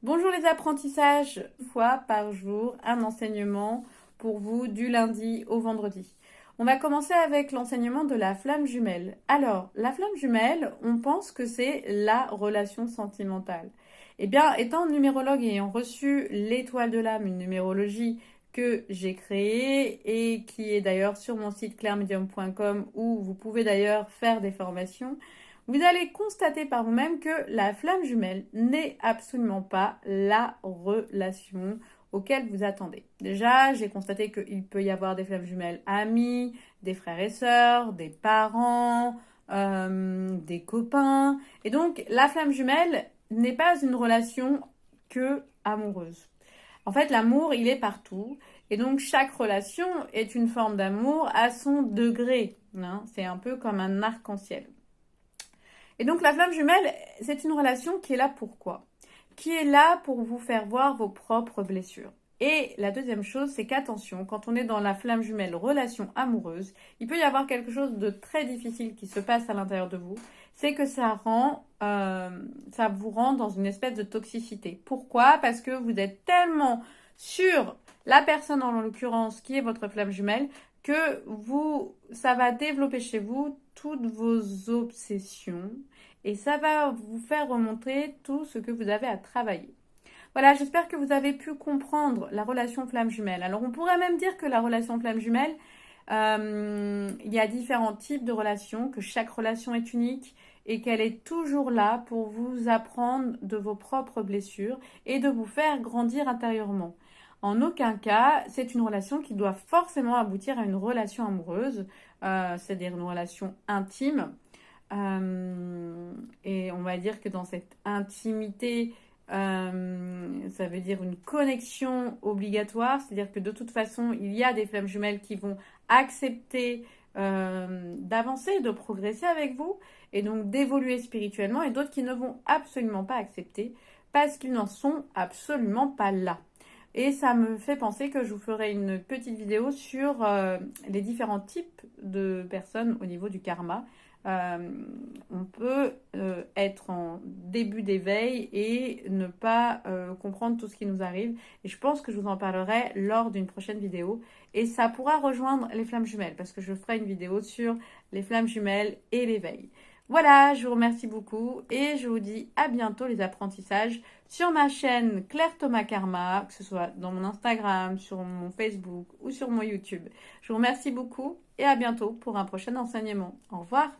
Bonjour les apprentissages, une fois par jour, un enseignement pour vous du lundi au vendredi. On va commencer avec l'enseignement de la flamme jumelle. Alors, la flamme jumelle, on pense que c'est la relation sentimentale. Eh bien, étant numérologue et ayant reçu l'étoile de l'âme, une numérologie que j'ai créée et qui est d'ailleurs sur mon site clairemedium.com où vous pouvez d'ailleurs faire des formations, vous allez constater par vous-même que la flamme jumelle n'est absolument pas la relation auquel vous attendez. Déjà, j'ai constaté qu'il peut y avoir des flammes jumelles amies, des frères et sœurs, des parents, des copains. Et donc, la flamme jumelle n'est pas une relation que amoureuse. En fait, l'amour, il est partout. Et donc, chaque relation est une forme d'amour à son degré. Hein. C'est un peu comme un arc-en-ciel. Et donc la flamme jumelle, c'est une relation qui est là pour quoi? Qui est là pour vous faire voir vos propres blessures. Et la deuxième chose, c'est qu'attention, quand on est dans la flamme jumelle relation amoureuse, il peut y avoir quelque chose de très difficile qui se passe à l'intérieur de vous. C'est que ça vous rend dans une espèce de toxicité. Pourquoi? Parce que vous êtes tellement sur la personne en l'occurrence qui est votre flamme jumelle que ça va développer chez vous toutes vos obsessions et ça va vous faire remonter tout ce que vous avez à travailler. Voilà, j'espère que vous avez pu comprendre la relation flamme jumelle. Alors, on pourrait même dire que la relation flamme jumelle, il y a différents types de relations, que chaque relation est unique et qu'elle est toujours là pour vous apprendre de vos propres blessures et de vous faire grandir intérieurement. En aucun cas, c'est une relation qui doit forcément aboutir à une relation amoureuse, c'est-à-dire une relation intime. Et on va dire que dans cette intimité, ça veut dire une connexion obligatoire, c'est-à-dire que de toute façon, il y a des flammes jumelles qui vont accepter d'avancer, de progresser avec vous, et donc d'évoluer spirituellement, et d'autres qui ne vont absolument pas accepter parce qu'ils n'en sont absolument pas là. Et ça me fait penser que je vous ferai une petite vidéo sur les différents types de personnes au niveau du karma. Euh, on peut être en début d'éveil et ne pas comprendre tout ce qui nous arrive. Et je pense que je vous en parlerai lors d'une prochaine vidéo. Et ça pourra rejoindre les flammes jumelles parce que je ferai une vidéo sur les flammes jumelles et l'éveil. Voilà, je vous remercie beaucoup et je vous dis à bientôt les apprentissages sur ma chaîne Claire Thomas Karma, que ce soit dans mon Instagram, sur mon Facebook ou sur mon YouTube. Je vous remercie beaucoup et à bientôt pour un prochain enseignement. Au revoir.